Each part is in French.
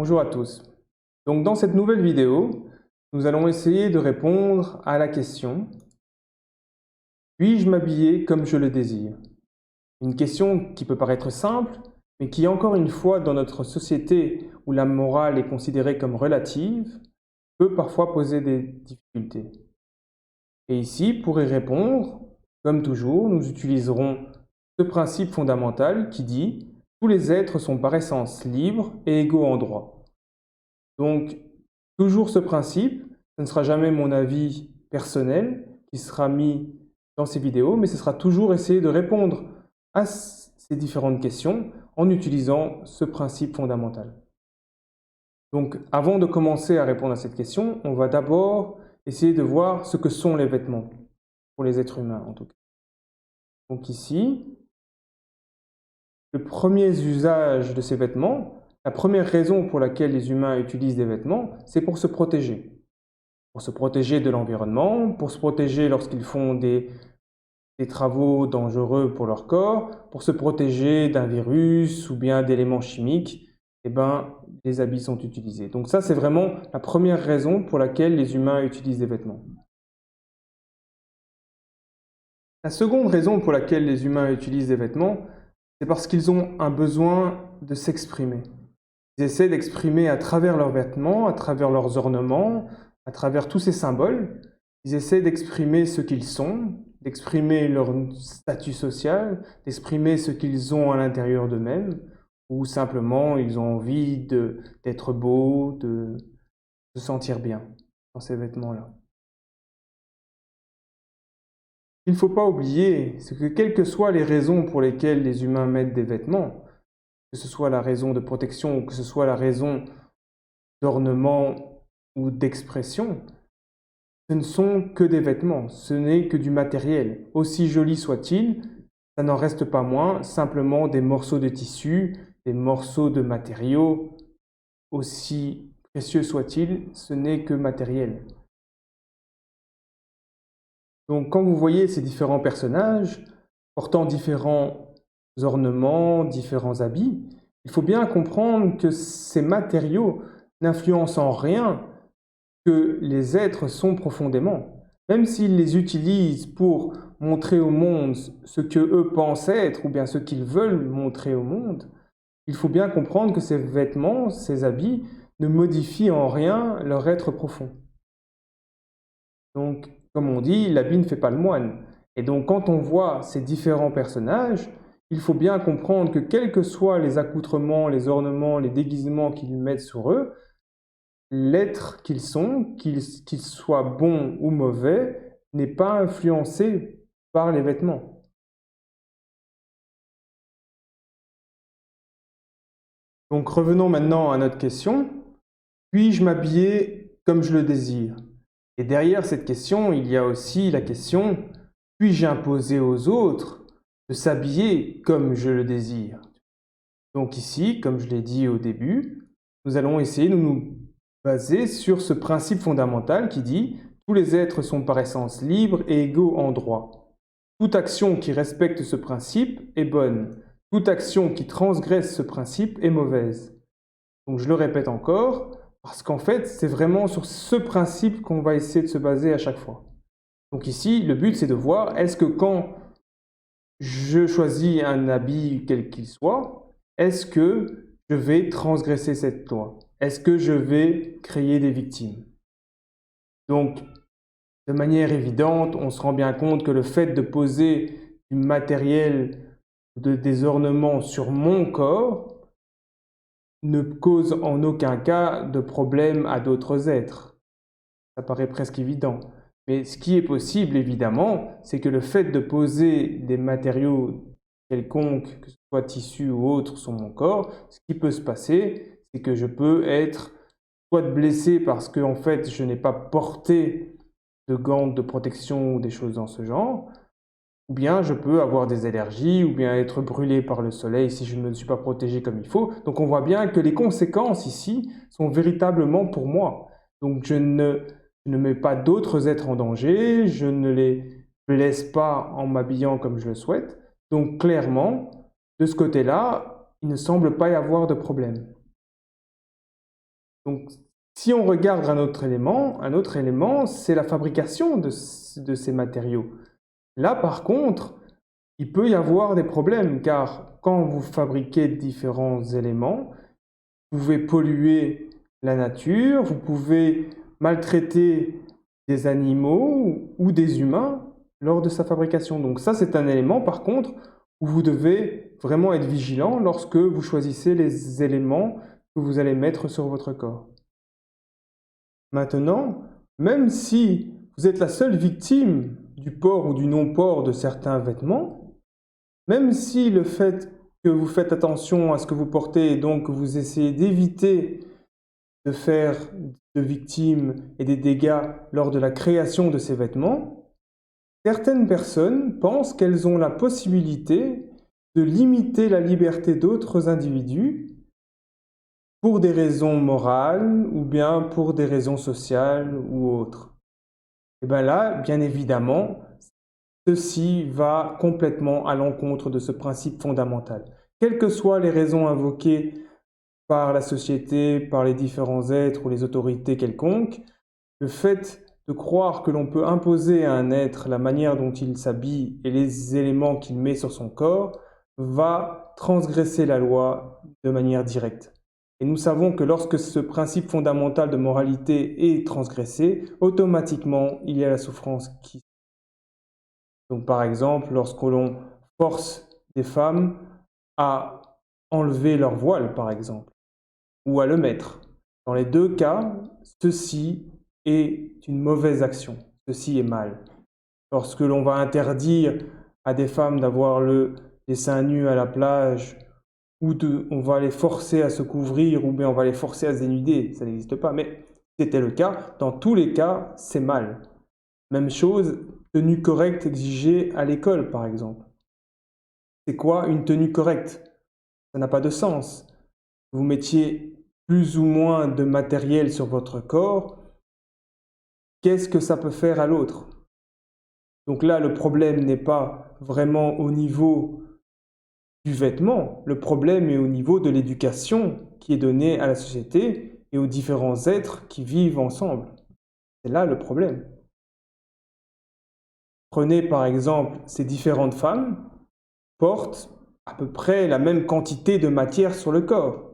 Bonjour à tous. Donc dans cette nouvelle vidéo, nous allons essayer de répondre à la question: puis-je m'habiller comme je le désire? Une question qui peut paraître simple, mais qui encore une fois dans notre société où la morale est considérée comme relative, peut parfois poser des difficultés. Et ici, pour y répondre, comme toujours, nous utiliserons ce principe fondamental qui dit: tous les êtres sont par essence libres et égaux en droit. Donc, toujours ce principe, ce ne sera jamais mon avis personnel qui sera mis dans ces vidéos, mais ce sera toujours essayer de répondre à ces différentes questions en utilisant ce principe fondamental. Donc, avant de commencer à répondre à cette question, on va d'abord essayer de voir ce que sont les vêtements, pour les êtres humains en tout cas. Donc ici, le premier usage de ces vêtements, la première raison pour laquelle les humains utilisent des vêtements, c'est pour se protéger. Pour se protéger de l'environnement, pour se protéger lorsqu'ils font des travaux dangereux pour leur corps, pour se protéger d'un virus ou bien d'éléments chimiques, les habits sont utilisés. Donc ça, c'est vraiment la première raison pour laquelle les humains utilisent des vêtements. La seconde raison pour laquelle les humains utilisent des vêtements, c'est parce qu'ils ont un besoin de s'exprimer. Ils essaient d'exprimer à travers leurs vêtements, à travers leurs ornements, à travers tous ces symboles, ils essaient d'exprimer ce qu'ils sont, d'exprimer leur statut social, d'exprimer ce qu'ils ont à l'intérieur d'eux-mêmes, ou simplement ils ont envie d'être beaux, de se sentir bien dans ces vêtements-là. Ce qu'il ne faut pas oublier, c'est que quelles que soient les raisons pour lesquelles les humains mettent des vêtements, que ce soit la raison de protection ou que ce soit la raison d'ornement ou d'expression, ce ne sont que des vêtements, ce n'est que du matériel. Aussi joli soit-il, ça n'en reste pas moins simplement des morceaux de tissu, des morceaux de matériaux. Aussi précieux soit-il, ce n'est que matériel. Donc quand vous voyez ces différents personnages portant différents ornements, différents habits, il faut bien comprendre que ces matériaux n'influencent en rien que les êtres sont profondément. Même s'ils les utilisent pour montrer au monde ce qu'eux pensent être ou bien ce qu'ils veulent montrer au monde, il faut bien comprendre que ces vêtements, ces habits, ne modifient en rien leur être profond. Donc, comme on dit, l'habit ne fait pas le moine. Et donc, quand on voit ces différents personnages, il faut bien comprendre que quels que soient les accoutrements, les ornements, les déguisements qu'ils mettent sur eux, l'être qu'ils sont, qu'ils soient bons ou mauvais, n'est pas influencé par les vêtements. Donc revenons maintenant à notre question. Puis-je m'habiller comme je le désire? Et derrière cette question, il y a aussi la question: puis-je imposer aux autres de s'habiller comme je le désire? Donc ici, comme je l'ai dit au début, nous allons essayer de nous baser sur ce principe fondamental qui dit: tous les êtres sont par essence libres et égaux en droit. Toute action qui respecte ce principe est bonne. Toute action qui transgresse ce principe est mauvaise. Donc je le répète encore, parce qu'en fait, c'est vraiment sur ce principe qu'on va essayer de se baser à chaque fois. Donc ici, le but, c'est de voir, est-ce que quand je choisis un habit quel qu'il soit, est-ce que je vais transgresser cette loi? Est-ce que je vais créer des victimes? Donc, de manière évidente, on se rend bien compte que le fait de poser du matériel, des ornements sur mon corps ne cause en aucun cas de problème à d'autres êtres. Ça paraît presque évident. Mais ce qui est possible, évidemment, c'est que le fait de poser des matériaux quelconques, que ce soit tissu ou autre, sur mon corps, ce qui peut se passer, c'est que je peux être soit blessé parce que en fait, je n'ai pas porté de gants de protection ou des choses dans ce genre, ou bien je peux avoir des allergies, ou bien être brûlé par le soleil si je ne me suis pas protégé comme il faut. Donc on voit bien que les conséquences ici sont véritablement pour moi. Donc je ne mets pas d'autres êtres en danger, je ne les blesse pas en m'habillant comme je le souhaite. Donc clairement, de ce côté-là, il ne semble pas y avoir de problème. Donc, si on regarde un autre élément, c'est la fabrication de ces matériaux. Là, par contre, il peut y avoir des problèmes, car quand vous fabriquez différents éléments, vous pouvez polluer la nature, vous pouvez maltraiter des animaux ou des humains lors de sa fabrication. Donc ça, c'est un élément, par contre, où vous devez vraiment être vigilant lorsque vous choisissez les éléments que vous allez mettre sur votre corps. Maintenant, même si vous êtes la seule victime du port ou du non-port de certains vêtements, même si le fait que vous faites attention à ce que vous portez et donc que vous essayez d'éviter de faire de victimes et des dégâts lors de la création de ces vêtements, certaines personnes pensent qu'elles ont la possibilité de limiter la liberté d'autres individus pour des raisons morales ou bien pour des raisons sociales ou autres. Et bien là, bien évidemment, ceci va complètement à l'encontre de ce principe fondamental. Quelles que soient les raisons invoquées par la société, par les différents êtres ou les autorités quelconques, le fait de croire que l'on peut imposer à un être la manière dont il s'habille et les éléments qu'il met sur son corps va transgresser la loi de manière directe. Et nous savons que lorsque ce principe fondamental de moralité est transgressé, automatiquement, il y a la souffrance qui... Donc par exemple, lorsque l'on force des femmes à enlever leur voile, par exemple, ou à le mettre. Dans les deux cas, ceci est une mauvaise action, ceci est mal. Lorsque l'on va interdire à des femmes d'avoir les seins nus à la plage, ou on va les forcer à se couvrir, ou bien on va les forcer à se dénuder, ça n'existe pas, mais c'était le cas, dans tous les cas, c'est mal. Même chose, tenue correcte exigée à l'école, par exemple. C'est quoi une tenue correcte? Ça n'a pas de sens. Vous mettiez plus ou moins de matériel sur votre corps, qu'est-ce que ça peut faire à l'autre? Donc là, le problème n'est pas vraiment au niveau du vêtement, le problème est au niveau de l'éducation qui est donnée à la société et aux différents êtres qui vivent ensemble. C'est là le problème. Prenez par exemple ces différentes femmes portent à peu près la même quantité de matière sur le corps.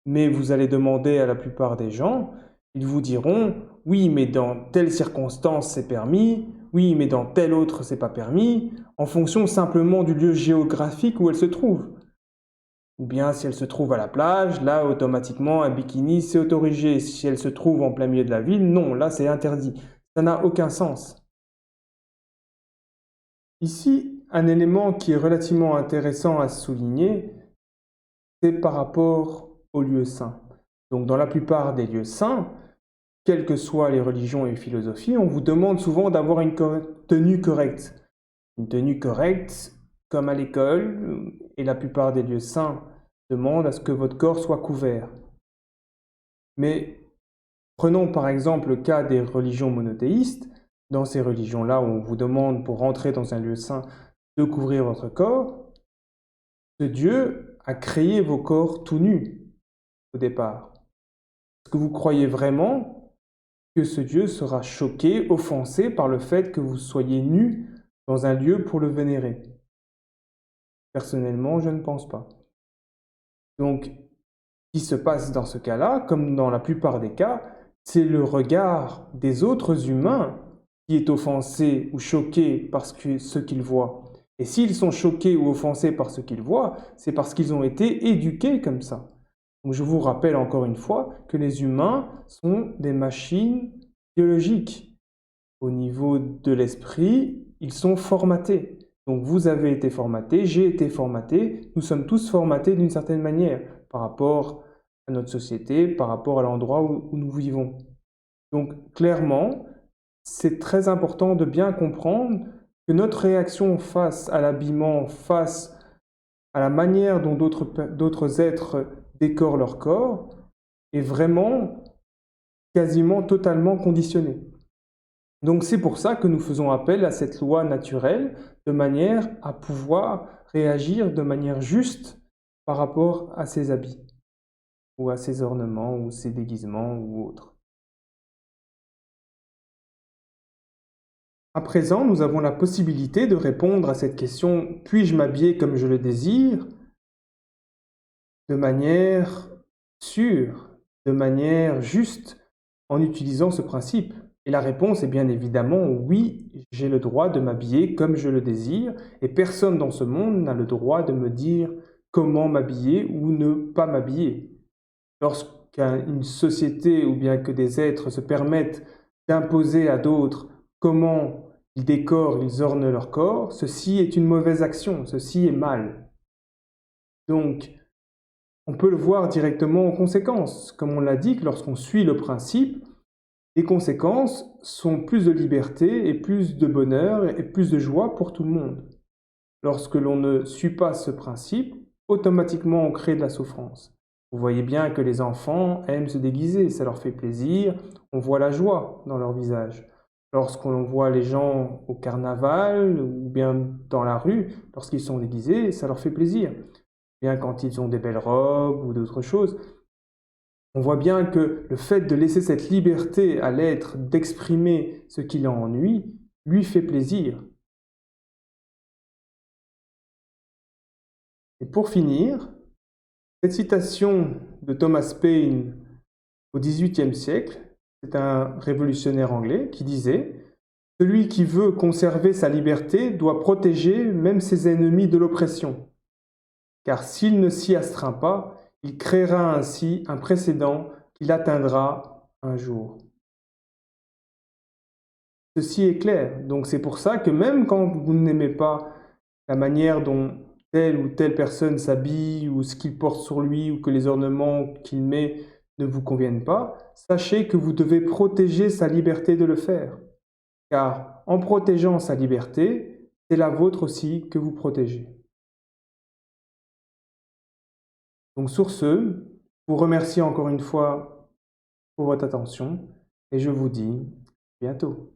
Mais vous allez demander à la plupart des gens, ils vous diront « oui, mais dans telle circonstance c'est permis, oui, mais dans telle autre c'est pas permis », en fonction simplement du lieu géographique où elle se trouve. Ou bien si elle se trouve à la plage, là automatiquement un bikini c'est autorisé. Si elle se trouve en plein milieu de la ville, non, là c'est interdit. Ça n'a aucun sens. Ici, un élément qui est relativement intéressant à souligner, c'est par rapport aux lieux saints. Donc dans la plupart des lieux saints, quelles que soient les religions et philosophies, on vous demande souvent d'avoir une tenue correcte. Une tenue correcte, comme à l'école, et la plupart des lieux saints demandent à ce que votre corps soit couvert. Mais prenons par exemple le cas des religions monothéistes. Dans ces religions-là, où on vous demande pour rentrer dans un lieu saint de couvrir votre corps, ce Dieu a créé vos corps tout nus au départ. Est-ce que vous croyez vraiment que ce Dieu sera choqué, offensé par le fait que vous soyez nus dans un lieu pour le vénérer? Personnellement, je ne pense pas. Donc, ce qui se passe dans ce cas-là, comme dans la plupart des cas, c'est le regard des autres humains qui est offensé ou choqué par ce qu'ils voient. Et s'ils sont choqués ou offensés par ce qu'ils voient, c'est parce qu'ils ont été éduqués comme ça. Donc je vous rappelle encore une fois que les humains sont des machines biologiques. Au niveau de l'esprit, ils sont formatés. Donc vous avez été formaté, j'ai été formaté, nous sommes tous formatés d'une certaine manière par rapport à notre société, par rapport à l'endroit où nous vivons. Donc clairement, c'est très important de bien comprendre que notre réaction face à l'habillement, face à la manière dont d'autres êtres décorent leur corps, est vraiment quasiment totalement conditionnée. Donc c'est pour ça que nous faisons appel à cette loi naturelle de manière à pouvoir réagir de manière juste par rapport à ces habits. ou à ses ornements ou ses déguisements ou autres. À présent, nous avons la possibilité de répondre à cette question « Puis-je m'habiller comme je le désire ?» de manière sûre, de manière juste, en utilisant ce principe. Et la réponse est bien évidemment oui, j'ai le droit de m'habiller comme je le désire, et personne dans ce monde n'a le droit de me dire comment m'habiller ou ne pas m'habiller. Lorsqu'une société ou bien que des êtres se permettent d'imposer à d'autres comment ils décorent, ils ornent leur corps, ceci est une mauvaise action, ceci est mal. Donc, on peut le voir directement aux conséquences. Comme on l'a dit, que lorsqu'on suit le principe, les conséquences sont plus de liberté et plus de bonheur et plus de joie pour tout le monde. Lorsque l'on ne suit pas ce principe, automatiquement on crée de la souffrance. Vous voyez bien que les enfants aiment se déguiser, ça leur fait plaisir, on voit la joie dans leur visage. Lorsqu'on voit les gens au carnaval ou bien dans la rue, lorsqu'ils sont déguisés, ça leur fait plaisir. Bien quand ils ont des belles robes ou d'autres choses, on voit bien que le fait de laisser cette liberté à l'être d'exprimer ce qui l'ennuie, lui fait plaisir. Et pour finir, cette citation de Thomas Paine au XVIIIe siècle, c'est un révolutionnaire anglais qui disait « Celui qui veut conserver sa liberté doit protéger même ses ennemis de l'oppression, car s'il ne s'y astreint pas, il créera ainsi un précédent qu'il atteindra un jour. » Ceci est clair, donc c'est pour ça que même quand vous n'aimez pas la manière dont telle ou telle personne s'habille ou ce qu'il porte sur lui ou que les ornements qu'il met ne vous conviennent pas, sachez que vous devez protéger sa liberté de le faire. Car en protégeant sa liberté, c'est la vôtre aussi que vous protégez. Donc sur ce, je vous remercie encore une fois pour votre attention et je vous dis à bientôt.